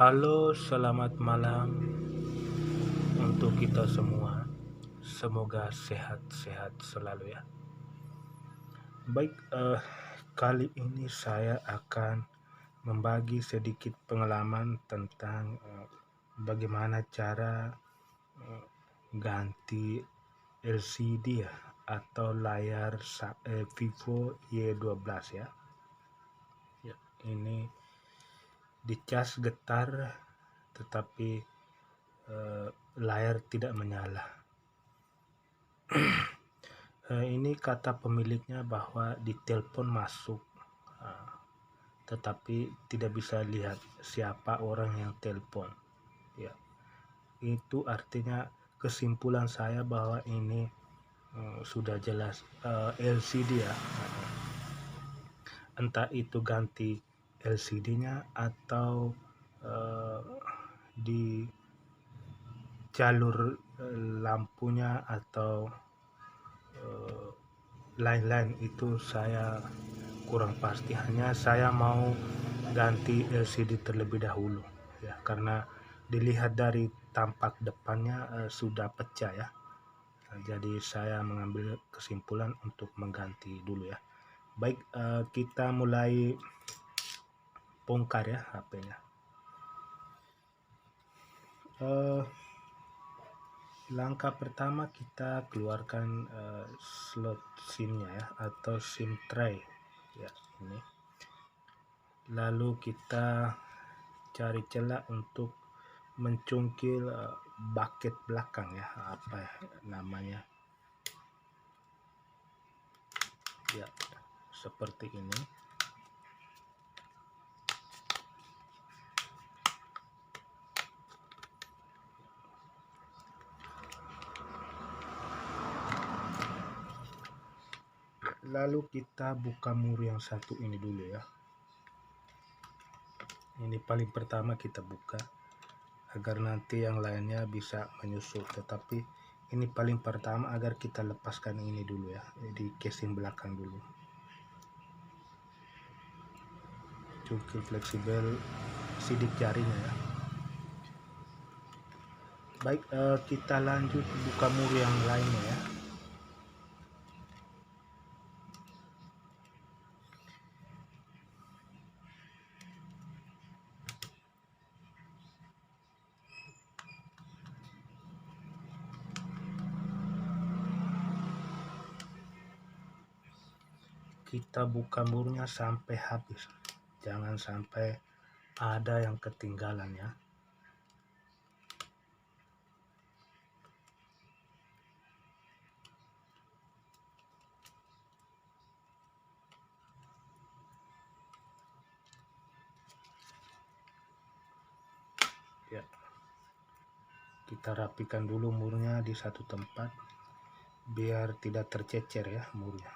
Halo, selamat malam untuk kita semua. Semoga sehat-sehat selalu ya. Baik, kali ini saya akan membagi sedikit pengalaman tentang bagaimana cara eh, ganti LCD ya atau layar Vivo Y12 ya. Ya, ini dicas getar tetapi layar tidak menyala. Ini kata pemiliknya bahwa di telepon masuk, tetapi tidak bisa lihat siapa orang yang telepon. Ya, itu artinya kesimpulan saya bahwa ini sudah jelas LCD ya. Entah itu ganti LCD-nya atau di jalur lampunya atau lain-lain itu saya kurang pasti. Hanya saya mau ganti LCD terlebih dahulu ya, karena dilihat dari tampak depannya sudah pecah ya. Jadi saya mengambil kesimpulan untuk mengganti dulu ya. Baik, kita mulai bongkar ya HP-nya. Langkah pertama kita keluarkan slot SIM-nya ya, atau SIM tray ya, ini. Lalu kita cari celah untuk mencungkil bucket belakang ya, apa ya namanya ya, seperti ini. Lalu kita buka mur yang satu ini dulu ya. Ini paling pertama kita buka agar nanti yang lainnya bisa menyusul, tetapi ini paling pertama agar kita lepaskan ini dulu ya, di casing belakang dulu. Cungkil fleksibel sidik jarinya ya. Baik, kita lanjut buka mur yang lainnya ya. Kita buka murnya sampai habis, jangan sampai ada yang ketinggalan ya. Ya, kita rapikan dulu murnya di satu tempat biar tidak tercecer ya murnya.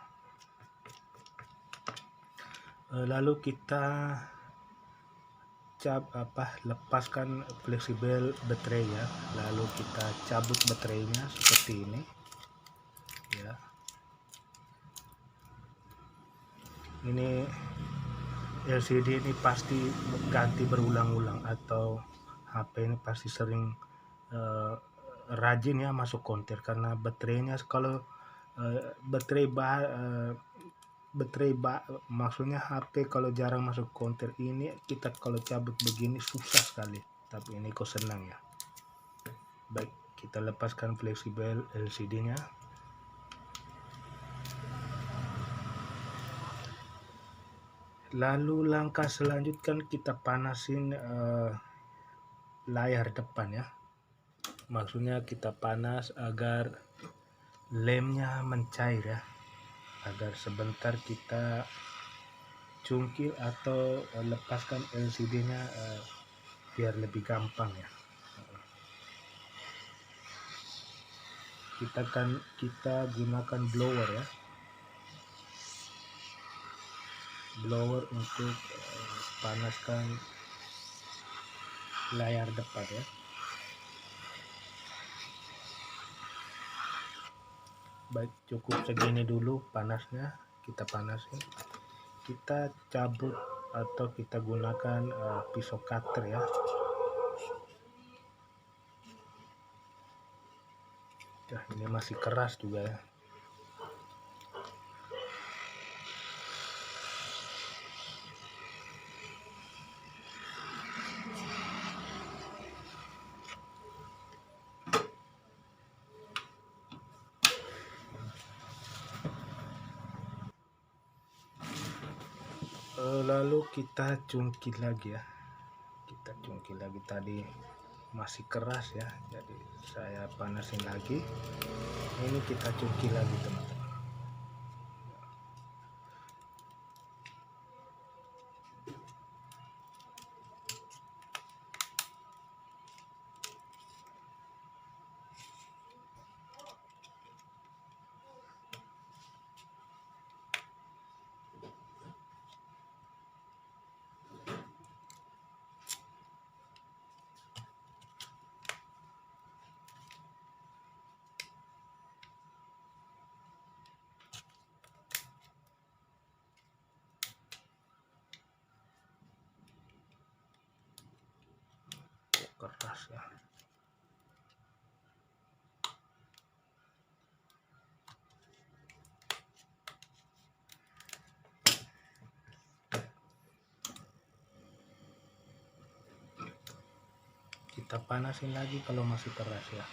Lalu kita lepaskan fleksibel baterainya, lalu kita cabut baterainya seperti ini ya. Ini LCD ini pasti ganti berulang-ulang, atau HP ini pasti sering rajin ya masuk konter, karena baterainya kalau maksudnya HP kalau jarang masuk konter ini, kita kalau cabut begini susah sekali, tapi ini kok senang ya. Baik, kita lepaskan fleksibel LCD-nya. Lalu langkah selanjutnya kita panasin layar depan ya. Maksudnya kita panas agar lemnya mencair ya, agar sebentar kita cungkil atau lepaskan LCD-nya biar lebih gampang ya. Kita gunakan blower ya, blower untuk panaskan layar depan ya. Baik, cukup segini dulu panasnya, kita panasin. Kita cabut atau kita gunakan pisau cutter ya, Nah, ini masih keras juga ya. Lalu kita cungkil lagi ya. Kita cungkil lagi, tadi masih keras ya, jadi saya panasin lagi. Ini kita cungkil lagi teman-teman. Keras ya. Kita panasin lagi kalau masih keras ya.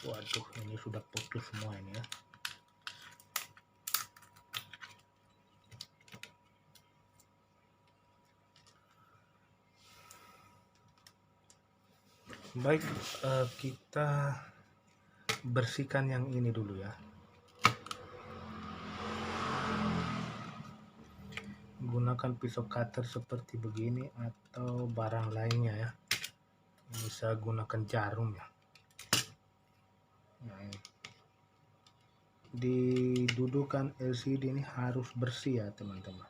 Waduh, ini sudah putus semua ini ya. Baik, kita bersihkan yang ini dulu ya. Gunakan pisau cutter seperti begini atau barang lainnya ya. Bisa gunakan jarum ya. Nah, ini. Didudukan LCD ini harus bersih ya teman-teman,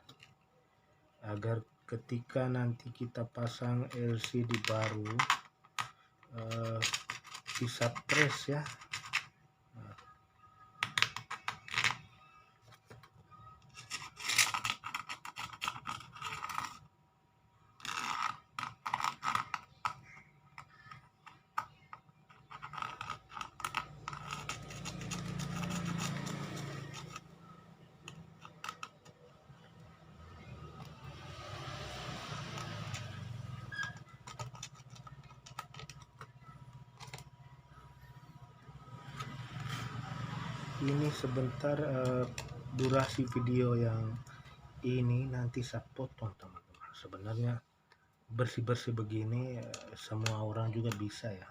agar ketika nanti kita pasang LCD baru bisa press ya. Ini sebentar, durasi video yang ini nanti saya potong teman-teman. Sebenarnya bersih-bersih begini semua orang juga bisa ya.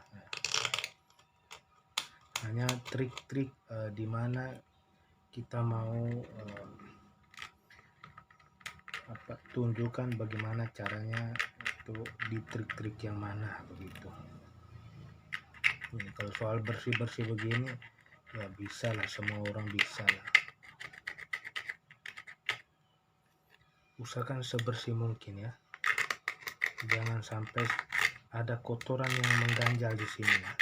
Hanya trik-trik dimana kita mau tunjukkan bagaimana caranya itu di trik-trik yang mana begitu. Ini kalau soal bersih-bersih begini ya bisa lah, semua orang bisa lah. Usahakan sebersih mungkin ya, jangan sampai ada kotoran yang mengganjal di sini ya.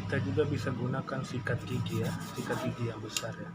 kita juga bisa gunakan sikat gigi ya, sikat gigi yang besar ya.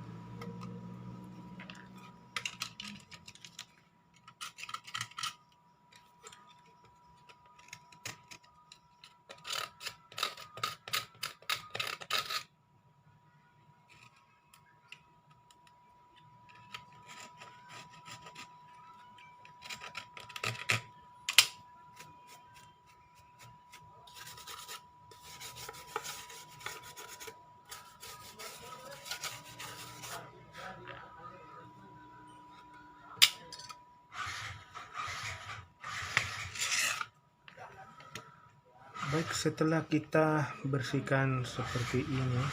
Baik, setelah kita bersihkan seperti ini,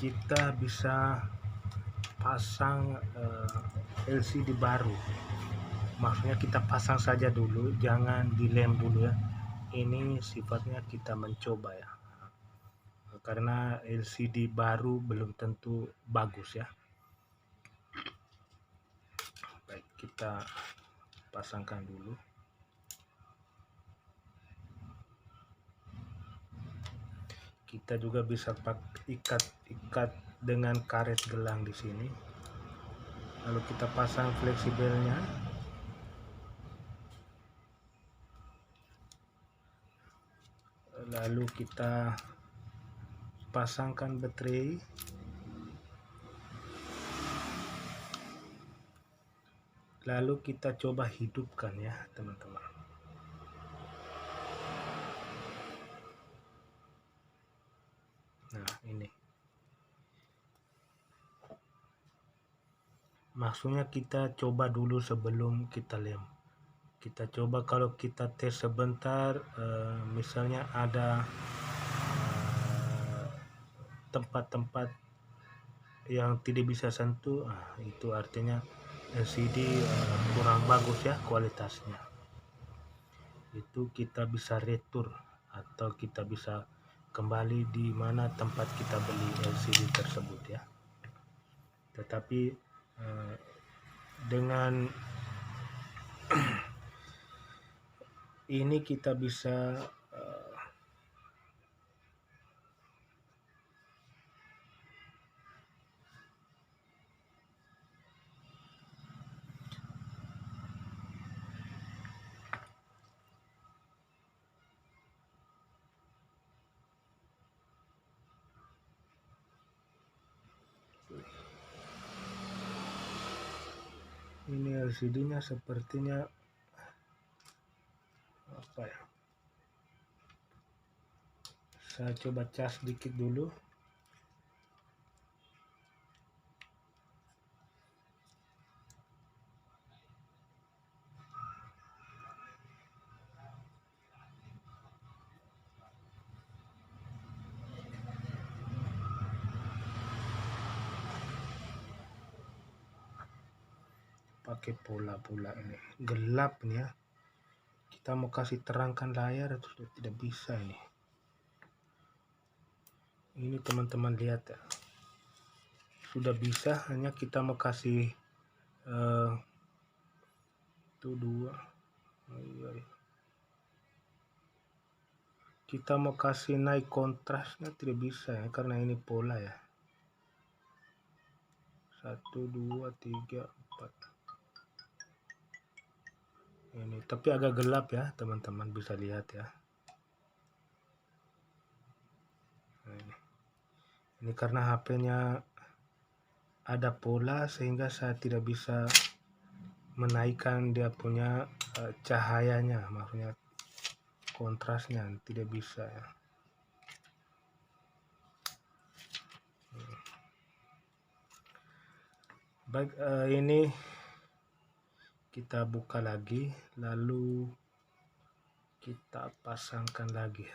kita bisa pasang LCD baru. Maksudnya kita pasang saja dulu, jangan dilem dulu ya. Ini sifatnya kita mencoba ya, karena LCD baru belum tentu bagus ya. Baik, kita pasangkan dulu. Kita juga bisa pakai ikat dengan karet gelang di sini. Lalu kita pasang fleksibelnya. Lalu kita pasangkan baterai. Lalu kita coba hidupkan ya, teman-teman. Nah, ini. Maksudnya kita coba dulu sebelum kita lem. Kita coba, kalau kita tes sebentar, misalnya ada tempat-tempat yang tidak bisa sentuh, itu artinya LCD kurang bagus ya kualitasnya. Itu kita bisa retur atau kita bisa kembali di mana tempat kita beli LCD tersebut ya. Tetapi dengan ini kita bisa ini LCD-nya sepertinya apa ya? Saya coba cas sedikit dulu. Pakai pola-pola ini gelap nih ya. Kita mau kasih terangkan layar itu sudah tidak bisa ini. Ini teman-teman lihat ya, sudah bisa, hanya kita mau kasih itu dua. Kita mau kasih naik kontrasnya tidak bisa ya, karena ini pola ya. 1, 2, 3, 4. Ini tapi agak gelap ya, teman-teman bisa lihat ya. Nah, ini karena HP-nya ada pola sehingga saya tidak bisa menaikkan dia punya cahayanya, maksudnya kontrasnya tidak bisa ya. Baik, ini kita buka lagi, lalu kita pasangkan lagi.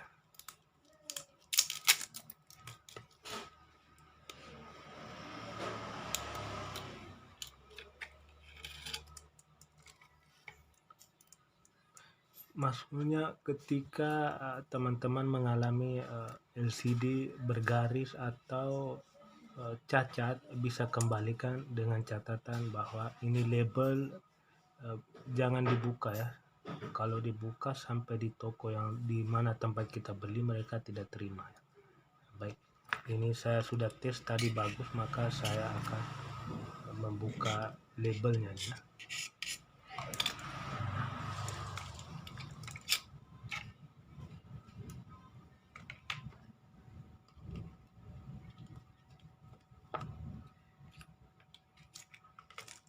Maksudnya ketika teman-teman mengalami LCD bergaris atau cacat, bisa kembalikan dengan catatan bahwa ini label jangan dibuka ya. Kalau dibuka sampai di toko yang di mana tempat kita beli, mereka tidak terima. Baik, ini saya sudah tes tadi bagus, maka saya akan membuka labelnya ya.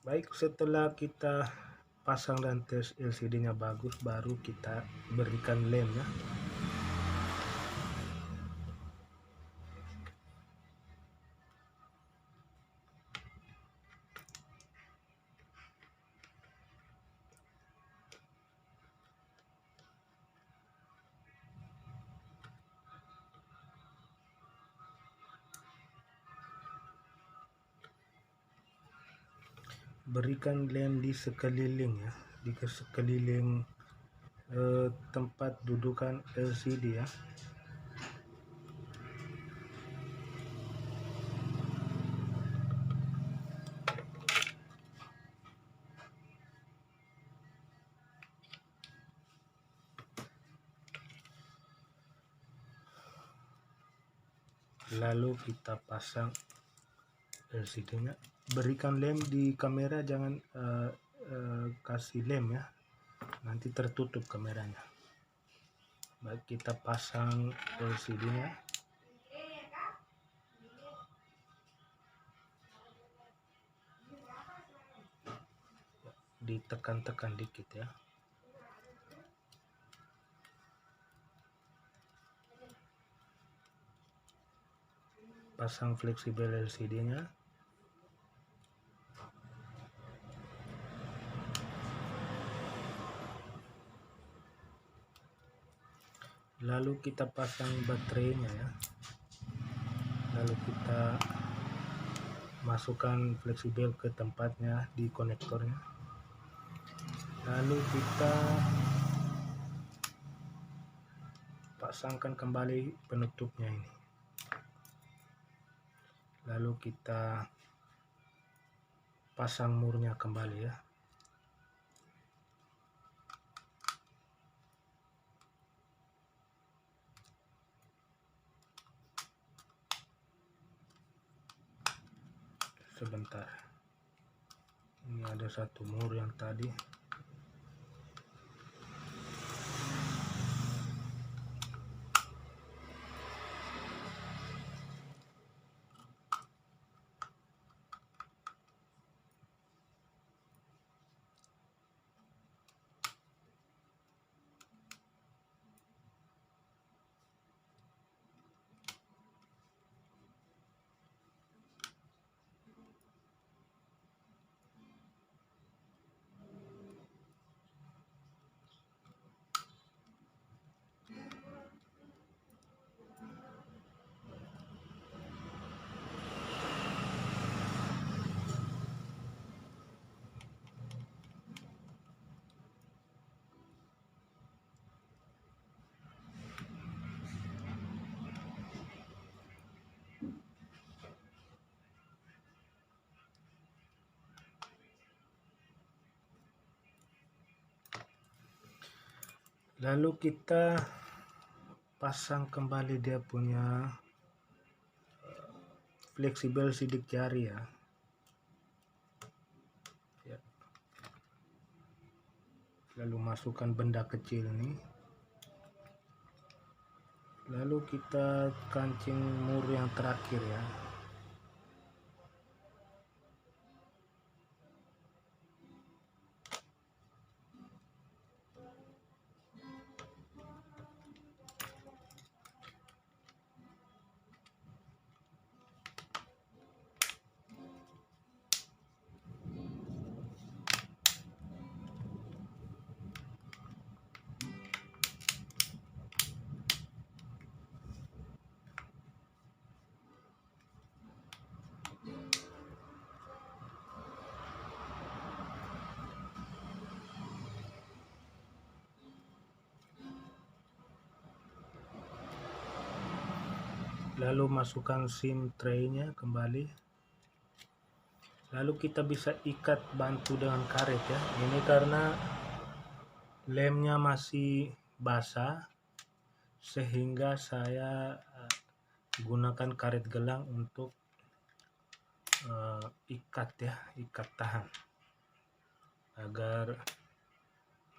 Baik, setelah kita pasang dan tes LCD-nya bagus, baru kita berikan lem ya. Berikan lem di sekeliling ya, di sekeliling tempat dudukan LCD ya. Lalu kita pasang LCD-nya. Berikan lem di kamera, jangan kasih lem ya, nanti tertutup kameranya. Baik, kita pasang LCD-nya. Ditekan-tekan dikit ya. Pasang fleksibel LCD-nya. Lalu kita pasang baterainya ya. Lalu kita masukkan fleksibel ke tempatnya di konektornya. Lalu kita pasangkan kembali penutupnya ini. Lalu kita pasang murnya kembali ya. Sebentar, ini ada satu mur yang tadi. Lalu kita pasang kembali dia punya fleksibel sidik jari ya. Lalu masukkan benda kecil ini. Lalu kita kancing mur yang terakhir ya. Lalu masukkan SIM tray-nya kembali. Lalu kita bisa ikat bantu dengan karet ya. Ini karena lemnya masih basah, sehingga saya gunakan karet gelang untuk ikat tahan agar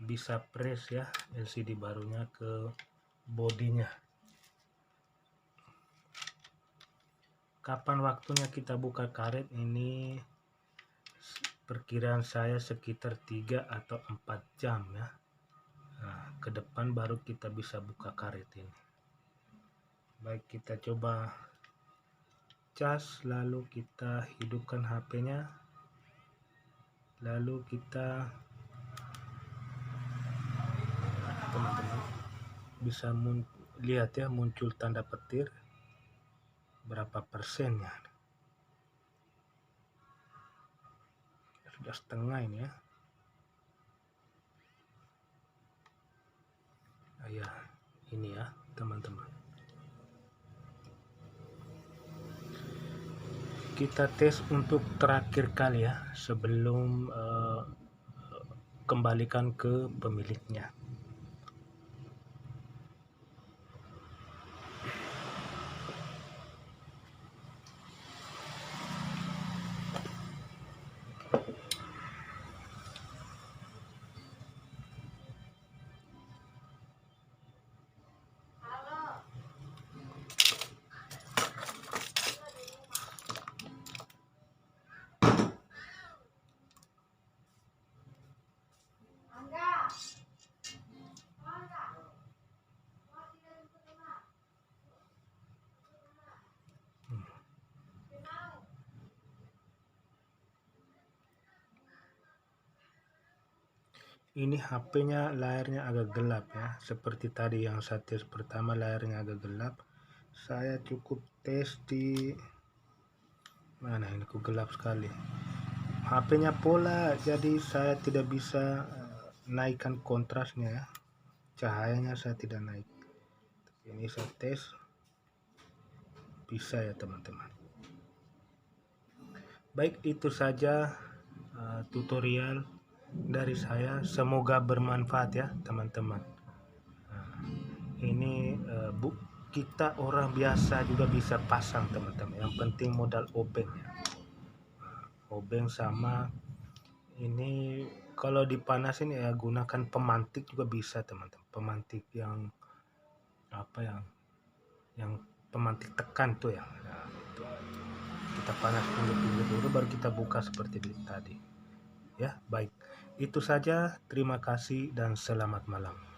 bisa press ya LCD barunya ke bodinya. Kapan waktunya kita buka karet ini? Perkiraan saya sekitar 3 atau 4 jam ya. Nah, ke depan baru kita bisa buka karet ini. Baik, kita coba cas, lalu kita hidupkan HP-nya, lalu kita teman-teman bisa lihat ya, muncul tanda petir berapa persennya. Sudah setengah ini ya. Ya, ini ya teman-teman. Kita tes untuk terakhir kali ya sebelum kembalikan ke pemiliknya. Ini HP-nya layarnya agak gelap ya, seperti tadi yang saya tes pertama layarnya agak gelap. Saya cukup tes di mana ini, kok gelap sekali. HP-nya pola, jadi saya tidak bisa naikkan kontrasnya ya. Cahayanya saya tidak naik. Ini saya tes, bisa ya teman-teman. Baik, itu saja tutorial dari saya, semoga bermanfaat ya teman-teman. Ini kita orang biasa juga bisa pasang teman-teman, yang penting modal obeng ya. Obeng sama ini kalau dipanasin ya gunakan pemantik juga bisa teman-teman, pemantik yang yang pemantik tekan tuh ya. Nah, itu. Kita panas dulu baru kita buka seperti tadi ya. Baik, itu saja, terima kasih dan selamat malam.